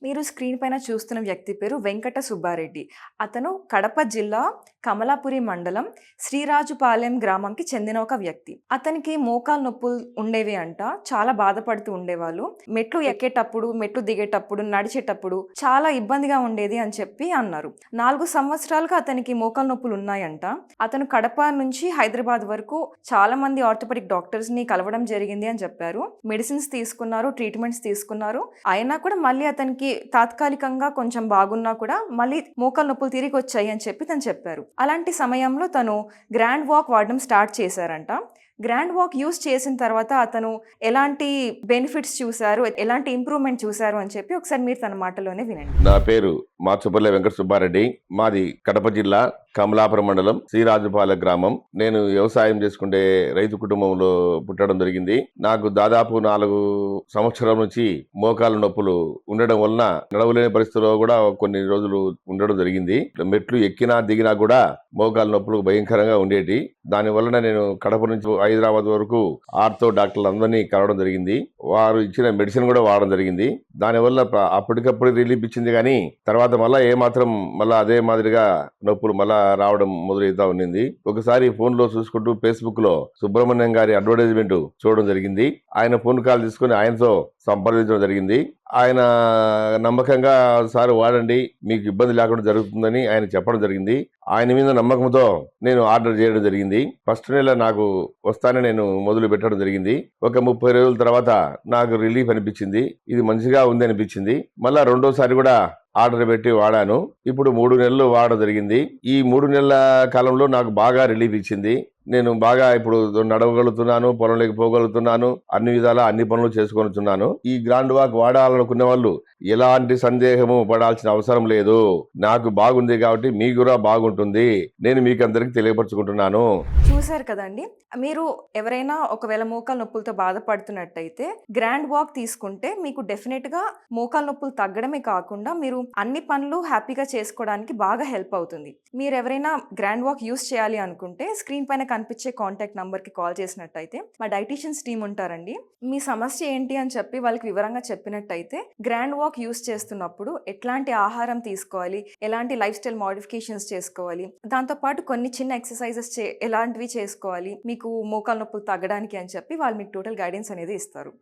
మీరు స్క్రీన్ పైన చూస్తున్న వ్యక్తి పేరు వెంకట సుబ్బారెడ్డి. అతను కడప జిల్లా కమలాపురి మండలం శ్రీరాజుపాలెం గ్రామంకి చెందిన ఒక వ్యక్తి. అతనికి మోకాలు నొప్పులు ఉండేవి అంట. చాలా బాధపడుతూ ఉండేవాళ్ళు. మెట్లు ఎక్కేటప్పుడు, మెట్లు దిగేటప్పుడు, నడిచేటప్పుడు చాలా ఇబ్బందిగా ఉండేది అని చెప్పి అన్నారు. 4 సంవత్సరాలుగా అతనికి మోకాలు నొప్పులు ఉన్నాయంట. అతను కడప నుంచి హైదరాబాద్ వరకు చాలా మంది ఆర్థోపెడిక్ డాక్టర్స్ని కలవడం జరిగింది అని చెప్పారు. మెడిసిన్స్ తీసుకున్నారు, ట్రీట్మెంట్స్ తీసుకున్నారు. అయినా కూడా మళ్ళీ అతనికి తాత్కాలికంగా కొంచెం బాగున్నా కూడా మళ్ళీ మోకాలు నొప్పులు తిరిగి వచ్చాయి అని చెప్పి తను చెప్పారు. అలాంటి సమయంలో తను గ్రాండ్ వాక్ వాడడం స్టార్ట్ చేశారంట. గ్రాండ్ వాక్ యూస్ చేసిన తర్వాత అతను ఎలాంటి బెనిఫిట్స్ చూశారు, ఎలాంటి ఇంప్రూవ్మెంట్ చూశారు అని చెప్పి ఒకసారి మీరు తన మాటలోనే వినండి. నా పేరు మాచుపల్లె వెంకట సుబ్బారెడ్డి. మాది కడప జిల్లా కమలాపురం మండలం శ్రీరాజుపాలెం గ్రామం. నేను వ్యవసాయం చేసుకుంటే రైతు కుటుంబంలో పుట్టడం జరిగింది. నాకు దాదాపు 4 సంవత్సరాల నుంచి మోకాలు నొప్పులు ఉండడం వలన నడవలేని పరిస్థితిలో కూడా కొన్ని రోజులు ఉండడం జరిగింది. మెట్లు ఎక్కినా దిగినా కూడా మోకాలు నొప్పులు భయంకరంగా ఉండేటి. దాని వలన నేను కడప నుంచి హైదరాబాద్ వరకు ఆర్థో డాక్టర్లు అందరినీ కలవడం జరిగింది. వారు ఇచ్చిన మెడిసిన్ కూడా వాడడం జరిగింది. దానివల్ల అప్పటికప్పుడు రిలీఫ్ ఇచ్చింది, కానీ తర్వాత మళ్ళా ఏమాత్రం మళ్ళా అదే మాదిరిగా నొప్పులు మళ్ళా రావడం మొదలవుతా ఉన్నింది. ఒకసారి ఫోన్ లో చూసుకుంటూ ఫేస్బుక్ లో సుబ్రహ్మణ్యం గారి అడ్వర్టైజ్మెంట్ చూడడం జరిగింది. ఆయన ఫోన్ కాల్ తీసుకుని ఆయనతో సంప్రదించడం జరిగింది. ఆయన నమ్మకంగా సార్ వాడండి, మీకు ఇబ్బంది లేకుండా జరుగుతుందని ఆయన చెప్పడం జరిగింది. ఆయన మీద నమ్మకంతో నేను ఆర్డర్ చేయడం జరిగింది. ఫస్ట్ నెల నాకు వస్తానే నేను మొదలు పెట్టడం జరిగింది. ఒక 30 రోజుల తర్వాత నాకు రిలీఫ్ అనిపించింది. ఇది మంచిగా ఉంది అనిపించింది. మళ్ళా రెండోసారి కూడా ఆర్డర్ పెట్టి వాడాను. ఇప్పుడు 3 నెలలు వాడడం జరిగింది. ఈ 3 నెలల కాలంలో నాకు బాగా రిలీఫ్ ఇచ్చింది. నేను బాగా ఇప్పుడు నడవగలుగుతున్నాను, పొలంలోకి పోగలుగుతున్నాను, అన్ని విధాలా అన్ని పనులు చేసుకొనుచున్నాను. ఈ గ్రాండ్ వాక్ వాడాలనుకునే వాళ్ళు ఎలాంటి సందేహము పడాల్సిన అవసరం లేదు. నాకు బాగుంది కాబట్టి మీకు కూడా బాగుంటుంది. నేను మీకు అందరికి తెలియపరచుకుంటున్నాను. చూశారు కదండి. మీరు ఎవరైనా ఒకవేళ మోకాలు నొప్పులతో బాధపడుతున్నట్టయితే గ్రాండ్ వాక్ తీసుకుంటే మీకు డెఫినెట్ గా మోకాలు నొప్పులు తగ్గడమే కాకుండా మీరు అన్ని పనులు హ్యాపీగా చేసుకోవడానికి బాగా హెల్ప్ అవుతుంది. మీరు ఎవరైనా గ్రాండ్ వాక్ యూస్ చేయాలి అనుకుంటే స్క్రీన్ పైన కనిపించే కాంటాక్ట్ నంబర్ కి కాల్ చేసినట్టయితే మా డైటీషియన్స్ టీమ్ ఉంటారండి. మీ సమస్య ఏంటి అని చెప్పి వాళ్ళకి వివరంగా చెప్పినట్టయితే గ్రాండ్ వాక్ యూస్ చేస్తున్నప్పుడు ఎట్లాంటి ఆహారం తీసుకోవాలి, ఎలాంటి లైఫ్ స్టైల్ మోడిఫికేషన్స్ చేసుకోవాలి, దాంతోపాటు కొన్ని చిన్న ఎక్సర్సైజెస్ ఎలాంటివి చేసుకోవాలి మీకు మోకాలు నొప్పులు తగ్గడానికి అని చెప్పి వాళ్ళు మీకు టోటల్ గైడెన్స్ అనేది ఇస్తారు.